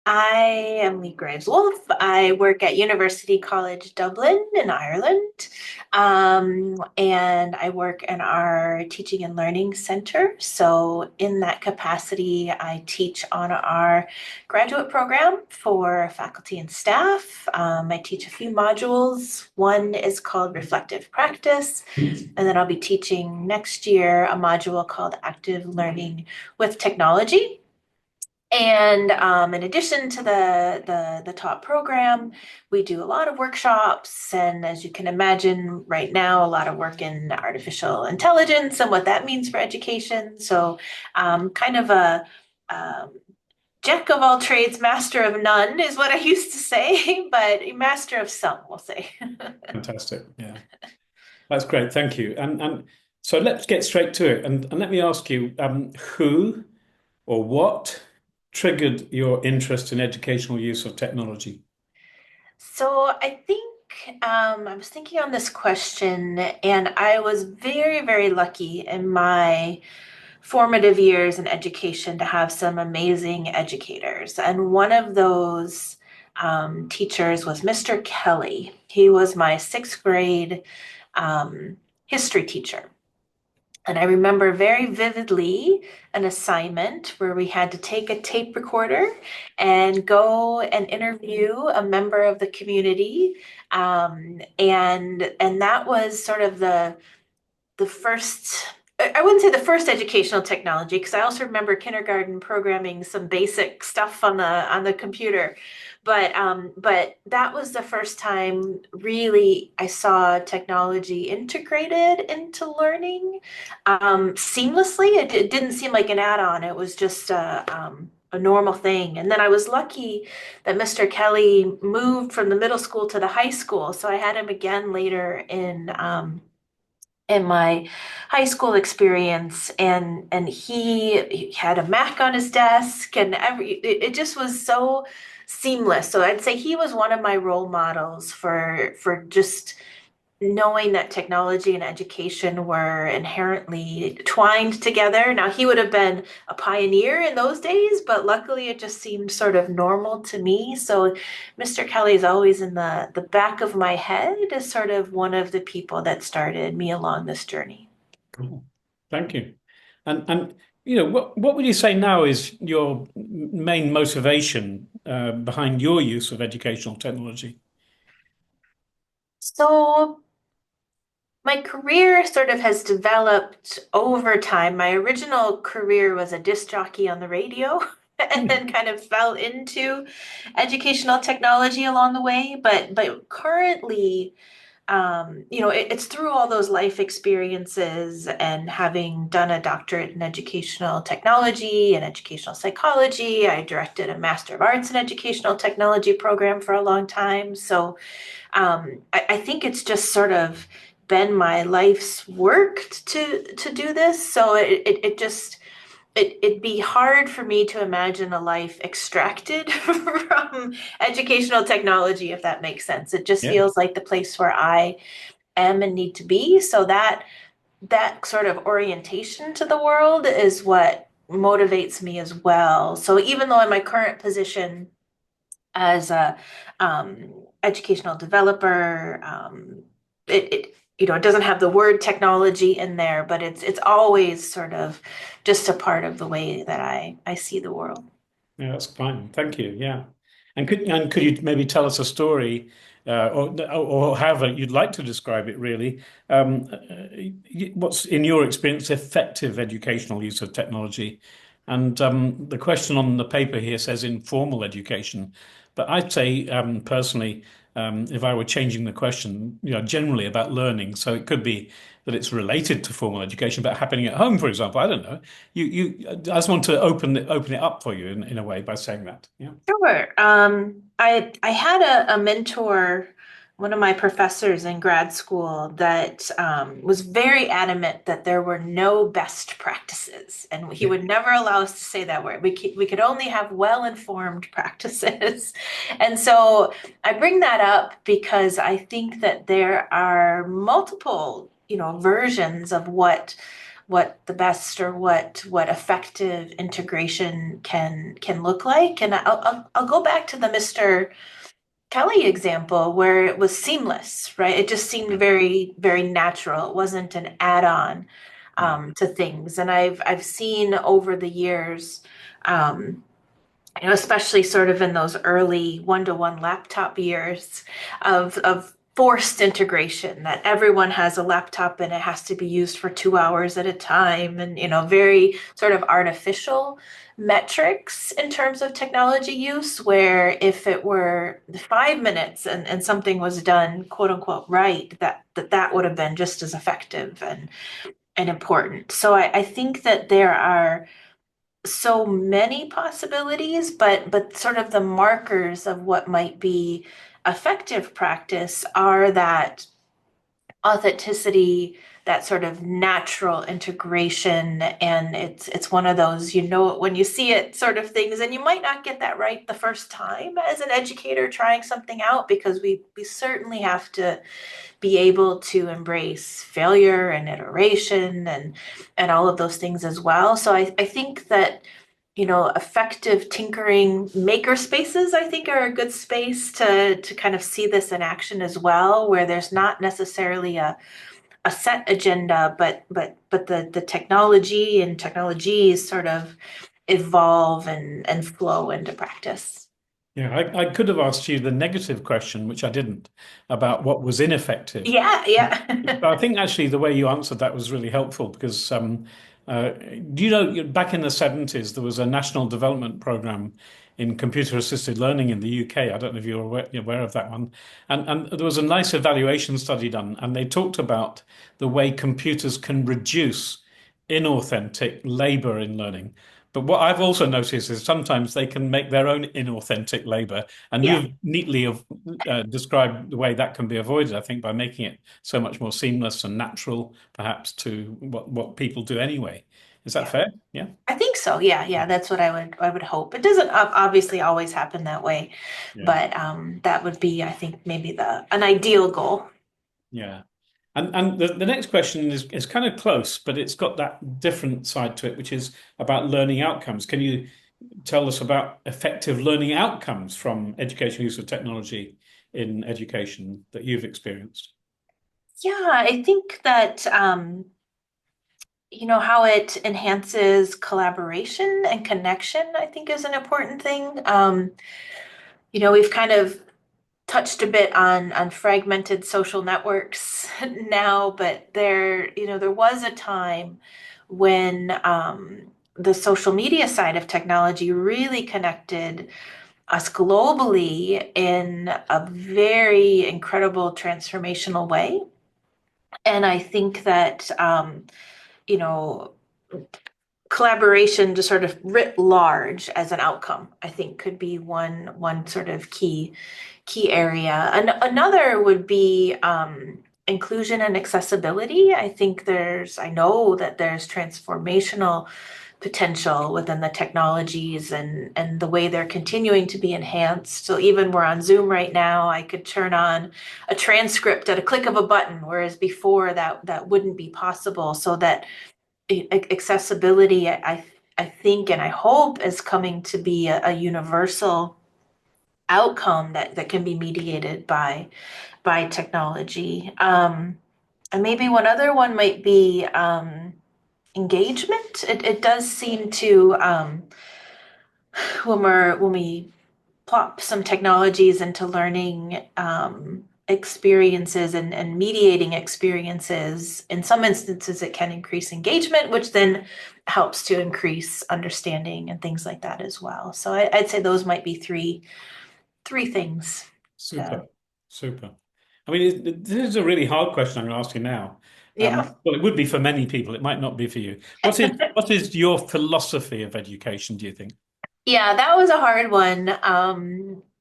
I am Leigh Graves Wolf. I work at University College Dublin in Ireland, and I work in our teaching and learning center. So, in that capacity, I teach on our graduate program for faculty and staff. I teach a few modules. One is called Reflective Practice, and then I'll be teaching next year a module called Active Learning with Technology. And in addition to the top program, we do a lot of workshops, and as you can imagine, right now, a lot of work in artificial intelligence and what that means for education. So, kind of a um, jack of all trades, master of none is what I used to say, but a master of some, we'll say. Fantastic. Yeah, that's great. Thank you. And so let's get straight to it. And let me ask you, who or what triggered your interest in educational use of technology? So I think I was thinking on this question, and I was very, very lucky in my formative years in education to have some amazing educators. And one of those teachers was Mr. Kelly. He was my sixth grade history teacher. And I remember very vividly an assignment where we had to take a tape recorder and go and interview a member of the community. And that was sort of the first, I wouldn't say the first educational technology, because I also remember kindergarten programming some basic stuff on the computer. But that was the first time really I saw technology integrated into learning seamlessly. It didn't seem like an add-on. It was just a normal thing. And then I was lucky that Mr. Kelly moved from the middle school to the high school. So I had him again later in my high school experience, and he had a Mac on his desk, and it just was so seamless. So I'd say he was one of my role models for just knowing that technology and education were inherently twined together. Now, he would have been a pioneer in those days, but luckily it just seemed sort of normal to me. So Mr. Kelly is always in the back of my head as sort of one of the people that started me along this journey. Cool. Thank you. And what would you say now is your main motivation behind your use of educational technology? So my career sort of has developed over time. My original career was a disc jockey on the radio and then kind of fell into educational technology along the way. But currently, it's through all those life experiences and having done a doctorate in educational technology and educational psychology. I directed a Master of Arts in Educational Technology program for a long time. So I think it's just sort of been my life's work to do this. So it just it'd be hard for me to imagine a life extracted from educational technology, if that makes sense. It just Yeah. feels like the place where I am and need to be. So that sort of orientation to the world is what motivates me as well. So even though in my current position as a educational developer. It doesn't have the word technology in there, but it's always sort of just a part of the way that I see the world. Yeah, that's fine. Thank you. Yeah. And could you maybe tell us a story, or however you'd like to describe it, really? What's, in your experience, effective educational use of technology? And the question on the paper here says informal education, but I'd say personally, if I were changing the question, generally about learning, so it could be that it's related to formal education, but happening at home, for example. I don't know. I just want to open it up for you in a way by saying that. Yeah. Sure. I had a mentor, one of my professors in grad school, that was very adamant that there were no best practices, and he Yeah. would never allow us to say that word. We could only have well-informed practices, and so I bring that up because I think that there are multiple, versions of what what the best or what effective integration can look like. And I'll go back to the Mr. Kelly example where it was seamless, right? It just seemed very, very natural. It wasn't an add-on Yeah. to things. And I've seen over the years, um, especially sort of in those early one-to-one laptop years of forced integration that everyone has a laptop and it has to be used for 2 hours at a time, and very sort of artificial metrics in terms of technology use, where if it were 5 minutes and something was done quote unquote right, that would have been just as effective and important. So I think that there are so many possibilities, but sort of the markers of what might be effective practice are that authenticity, that sort of natural integration, and it's one of those, when you see it sort of things, and you might not get that right the first time as an educator trying something out, because we certainly have to be able to embrace failure and iteration and all of those things as well. So I think that effective tinkering maker spaces, I think, are a good space to kind of see this in action as well, where there's not necessarily a set agenda, but the technology and technologies sort of evolve and flow into practice. Yeah, I could have asked you the negative question, which I didn't, about what was ineffective. Yeah, yeah. But I think actually the way you answered that was really helpful because uh, do you know back in the 70s there was a national development program in computer assisted learning in the UK. I don't know if you're aware of that one. And there was a nice evaluation study done, and they talked about the way computers can reduce inauthentic labor in learning. But what I've also noticed is sometimes they can make their own inauthentic labor, and Yeah, you've neatly described the way that can be avoided, I think, by making it so much more seamless and natural, perhaps, to what people do anyway. Is that yeah. fair? Yeah. I think so. Yeah, yeah. That's what I would hope. It doesn't obviously always happen that way, Yeah. but that would be, I think, maybe the an ideal goal. Yeah. And the next question is kind of close, but it's got that different side to it, which is about learning outcomes. Can you tell us about effective learning outcomes from education use of technology in education that you've experienced? Yeah, I think that how it enhances collaboration and connection, I think, is an important thing. We've kind of touched a bit on fragmented social networks now, but there was a time when the social media side of technology really connected us globally in a very incredible transformational way. And I think that you know collaboration just sort of writ large as an outcome, I think, could be one sort of key area. And another would be inclusion and accessibility. I know that there's transformational potential within the technologies and the way they're continuing to be enhanced. So even we're on Zoom right now, I could turn on a transcript at a click of a button, whereas before that wouldn't be possible. So that accessibility, I think and I hope, is coming to be a universal outcome that can be mediated by technology. And maybe one other one might be engagement. It does seem to when we plop some technologies into learning experiences and mediating experiences, in some instances it can increase engagement, which then helps to increase understanding and things like that as well. So I'd say those might be three things. Super, super. I mean, this is a really hard question I'm going to ask you now. Yeah. Well, it would be for many people. It might not be for you. What is your philosophy of education, do you think? Yeah, that was a hard one.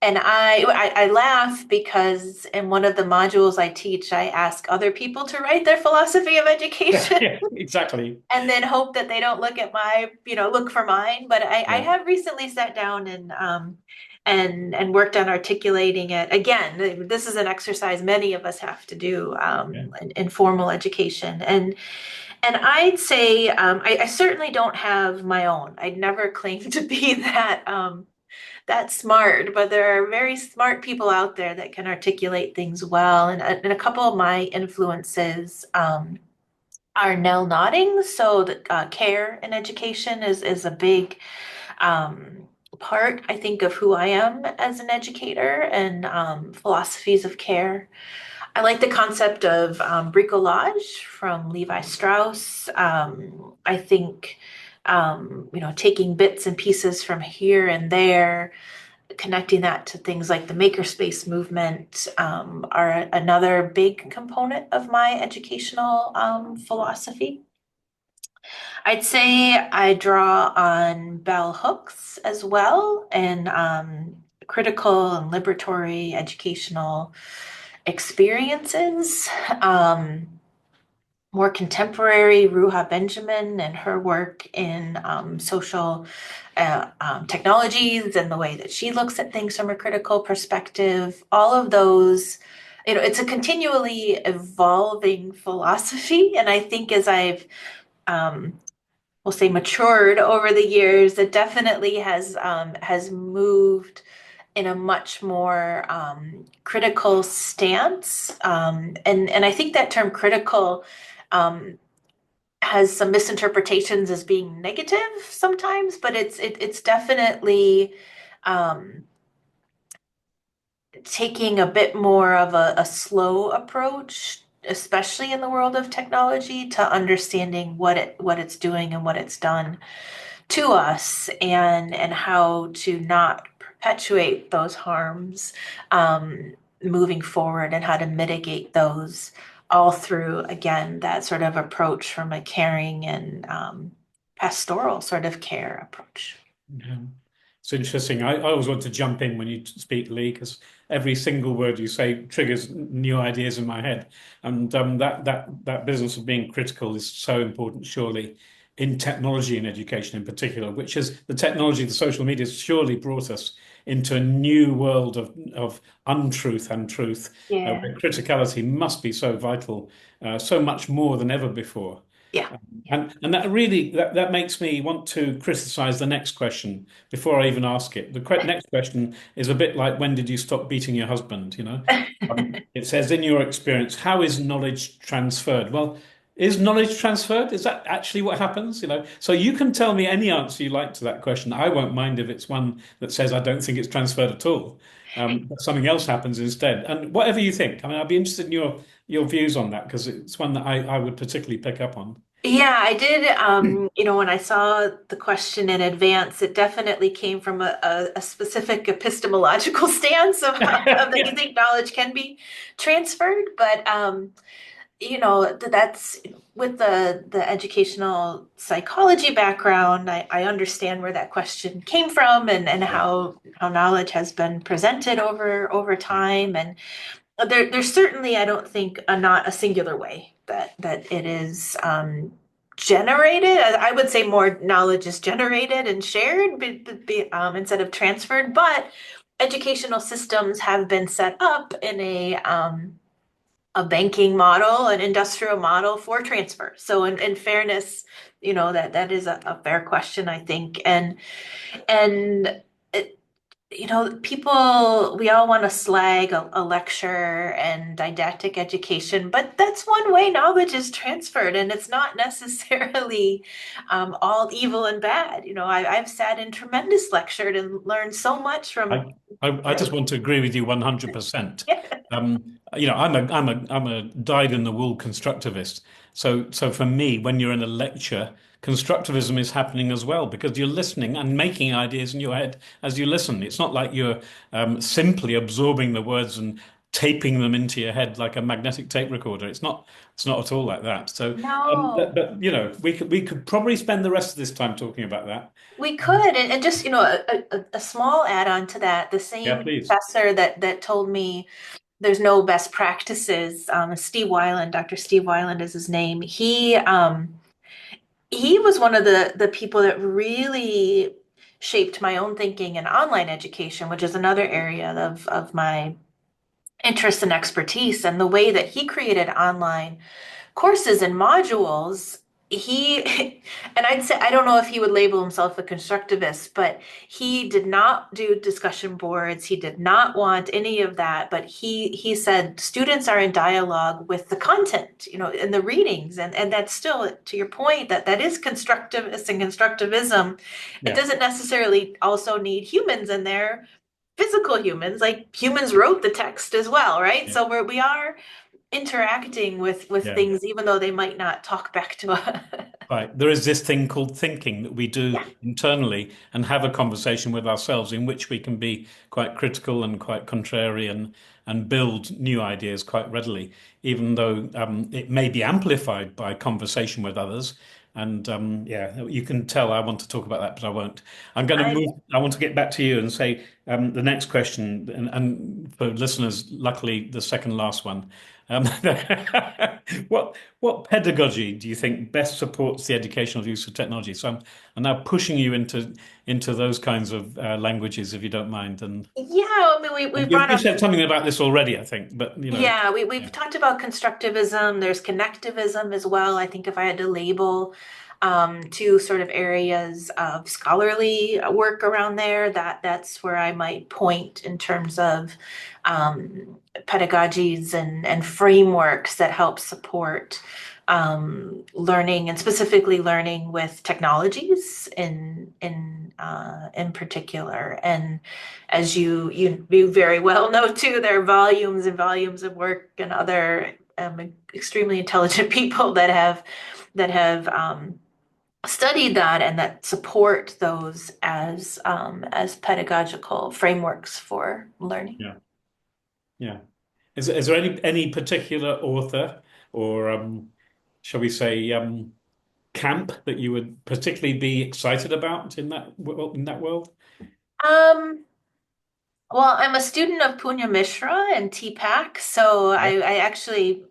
And I laugh because in one of the modules I teach, I ask other people to write their philosophy of Yeah, education yeah, exactly. and then hope that they don't look at look for mine. But I Yeah, have recently sat down and worked on articulating it. Again, this is an exercise many of us have to do yeah, in formal education. And I'd say I certainly don't have my own. I'd never claim to be that smart, but there are very smart people out there that can articulate things well. And a couple of my influences are Nell Nodding. So the care and education is a big um, part, I think, of who I am as an educator and philosophies of care. I like the concept of bricolage from Levi Strauss. I think, taking bits and pieces from here and there, connecting that to things like the makerspace movement are another big component of my educational philosophy. I'd say I draw on bell hooks as well and critical and liberatory educational experiences. Um, More contemporary, Ruha Benjamin and her work in social technologies and the way that she looks at things from a critical perspective. All of those, it's a continually evolving philosophy. And I think as I've um, we'll say matured over the years, it definitely has moved in a much more critical stance. And I think that term critical um, has some misinterpretations as being negative sometimes, but it's definitely um, taking a bit more of a slow approach, especially in the world of technology, to understanding what it's doing and what it's done to us and how to not perpetuate those harms moving forward and how to mitigate those all through, again, that sort of approach from a caring and pastoral sort of care approach. Yeah. It's interesting. I always want to jump in when you speak, Leigh, because every single word you say triggers new ideas in my head. And that business of being critical is so important, surely, in technology and education in particular, which is the technology, the social media has surely brought us into a new world of untruth and truth, Yeah. where criticality must be so vital, so much more than ever before. Yeah. And that really that makes me want to criticize the next question before I even ask it. The next question is a bit like, when did you stop beating your husband? It says, in your experience, how is knowledge transferred? Well, is knowledge transferred? Is that actually what happens? So you can tell me any answer you like to that question. I won't mind if it's one that says I don't think it's transferred at all. But something else happens instead. And whatever you think, I mean, I'd be interested in your views on that, because it's one that I would particularly pick up on. Yeah, I did. When I saw the question in advance, it definitely came from a specific epistemological stance of that you Yeah. think knowledge can be transferred. But that's with the educational psychology background. I understand where that question came from and Yeah. how knowledge has been presented over time. And there's certainly, I don't think, not a singular way that it is generated. I would say more knowledge is generated and shared instead of transferred. But educational systems have been set up in a banking model, an industrial model for transfer. So in fairness, that is a fair question, I think. And people, we all want to slag a lecture and didactic education, but that's one way knowledge is transferred, and it's not necessarily all evil and bad. I've sat in tremendous lectured and learned so much from. I just want to agree with you 100%. I'm a dyed in the wool constructivist. So for me, when you're in a lecture, constructivism is happening as well, because you're listening and making ideas in your head as you listen. It's not like you're simply absorbing the words and taping them into your head like a magnetic tape recorder. It's not at all like that. So, No, but we could probably spend the rest of this time talking about that. we could, and just a small add-on to that. The Yeah, same please. professor that told me there's no best practices. Steve Weiland, Dr. Steve Weiland is his name. He was one of the people that really shaped my own thinking in online education, which is another area of my interest and expertise. And the way that he created online courses and modules, he and I'd say I don't know if he would label himself a constructivist, but he did not do discussion boards. He did not want any of that, but he said students are in dialogue with the content, in the readings, and that's still, to your point, that is constructivist and constructivism. It Yeah, doesn't necessarily also need humans in there, physical humans, like humans wrote the text as well, right? yeah, So we are interacting with yeah. things even though they might not talk back to us. Right. There is this thing called thinking that we do Yeah, internally and have a conversation with ourselves in which we can be quite critical and quite contrarian and build new ideas quite readily, even though it may be amplified by conversation with others. And yeah, you can tell I want to talk about that, but I won't. I'm going to I move. I want to get back to you and say the next question, and for listeners, luckily the second last one. Um, what pedagogy do you think best supports the educational use of technology? So I'm now pushing you into those kinds of languages, if you don't mind. yeah, I mean we brought You've up. said something about this already, I think, but Yeah, we've yeah, talked about constructivism. There's connectivism as well. I think if I had to label two sort of areas of scholarly work around there, that's where I might point in terms of pedagogies and frameworks that help support learning, and specifically learning with technologies in particular. And as you very well know too, there are volumes and volumes of work and other extremely intelligent people that have studied that and that support those as pedagogical frameworks for learning. yeah, yeah. Is there any particular author or shall we say camp that you would particularly be excited about in that world? Um, Well, I'm a student of Punya Mishra and TPACK. So Yeah, I actually,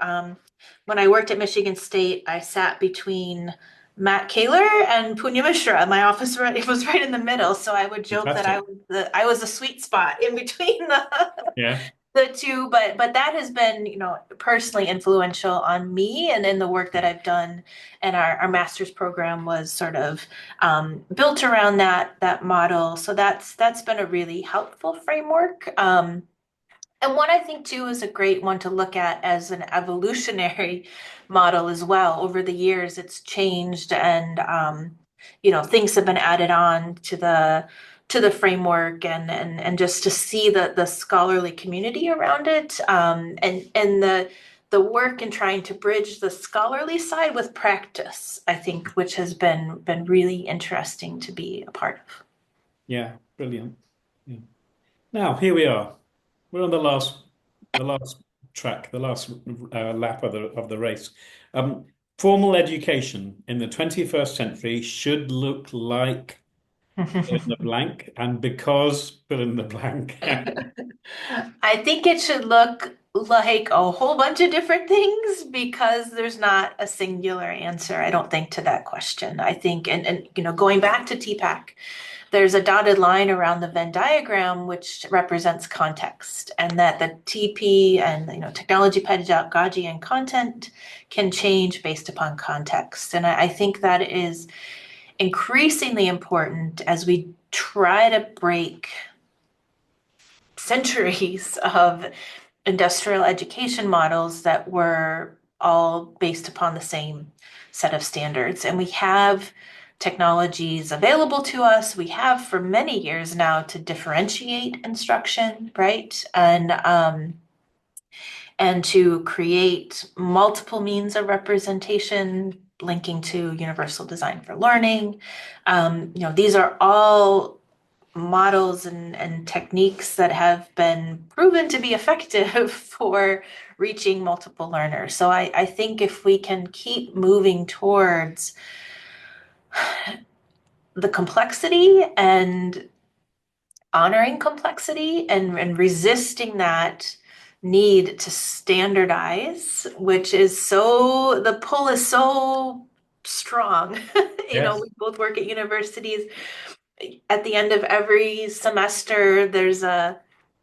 when I worked at Michigan State, I sat between Matt Kaler and Punya Mishra. My office it was right in the middle. So I would joke that fantastic. I was a sweet spot in between Yeah, the two, but that has been, personally influential on me and in the work that yeah, I've done. And our master's program was sort of built around that model. So that's been a really helpful framework. And one I think too is a great one to look at as an evolutionary model as well. Over the years, it's changed, and things have been added on to the framework, and just to see the scholarly community around it, and the work in trying to bridge the scholarly side with practice, I think, which has been really interesting to be a part of. yeah, brilliant. Yeah. Now here we are. We're on the last track, the last lap of the race. Um, Formal education in the 21st century should look like fill in the blank, and because fill in the blank. I think it should look like a whole bunch of different things because there's not a singular answer, I don't think, to that question. I think, and going back to TPACK, there's a dotted line around the Venn diagram which represents context, and that the TP and technology, pedagogy, and content can change based upon context. And I think that is increasingly important as we try to break centuries of industrial education models that were all based upon the same set of standards. And we have technologies available to us. We have for many years now to differentiate instruction, right? And to create multiple means of representation linking to universal design for learning. These are all models and techniques that have been proven to be effective for reaching multiple learners. So I think if we can keep moving towards the complexity and honoring complexity and resisting that need to standardize, which is the pull is so strong. Yes. We both work at universities. At the end of every semester,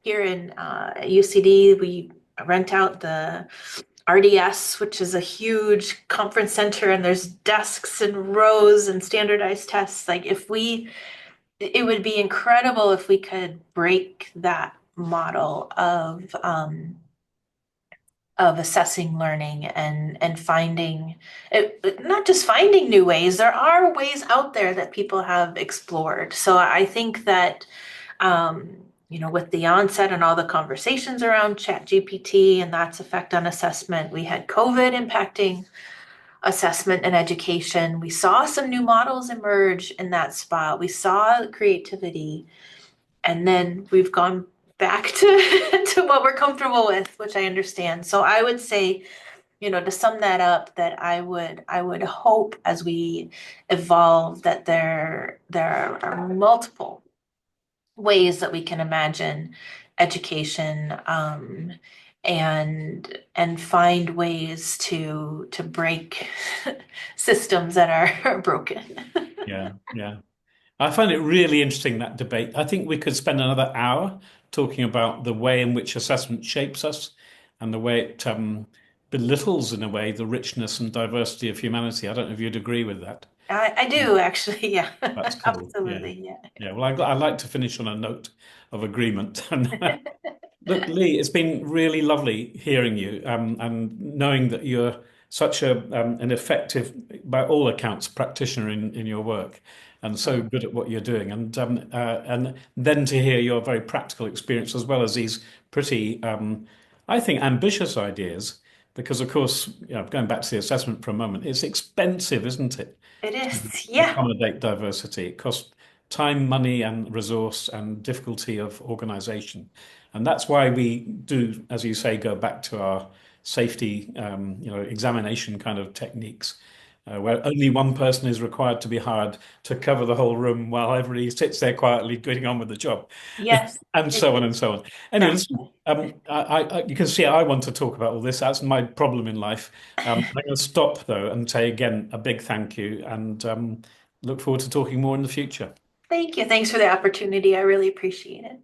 here in UCD, we rent out the RDS, which is a huge conference center, and there's desks and rows and standardized tests. Like if we, it would be incredible if we could break that model of assessing learning and finding it, not just finding new ways. There are ways out there that people have explored. So I think that with the onset and all the conversations around ChatGPT and that's effect on assessment, we had COVID impacting assessment and education. We saw some new models emerge in that spot. We saw creativity, and then we've gone back to to what we're comfortable with, which I understand. So I would say, to sum that up, that I would hope as we evolve that there are multiple ways that we can imagine education, and find ways to break systems that are broken. Yeah, yeah. I find it really interesting, that debate. I think we could spend another hour talking about the way in which assessment shapes us and the way it belittles, in a way, the richness and diversity of humanity. I don't know if you'd agree with that. I do actually, yeah. That's cool. Yeah. Absolutely, Yeah. Well, I like to finish on a note of agreement. And look, Leigh, it's been really lovely hearing you, and knowing that you're such an effective, by all accounts, practitioner in your work, and so good at what you're doing. And then to hear your very practical experience, as well as these pretty, I think, ambitious ideas. Because of course, going back to the assessment for a moment, it's expensive, isn't it, It to is, yeah. accommodate diversity? It costs time, money, and resource, and difficulty of organization. And that's why we do, as you say, go back to our safety, examination kind of techniques, where only one person is required to be hired to cover the whole room while everybody sits there quietly getting on with the job, Yes, and so on and so on. Anyway, listen, exactly. you can see I want to talk about all this. That's my problem in life. I'm going to stop though and say again a big thank you, and look forward to talking more in the future. Thank you. Thanks for the opportunity. I really appreciate it.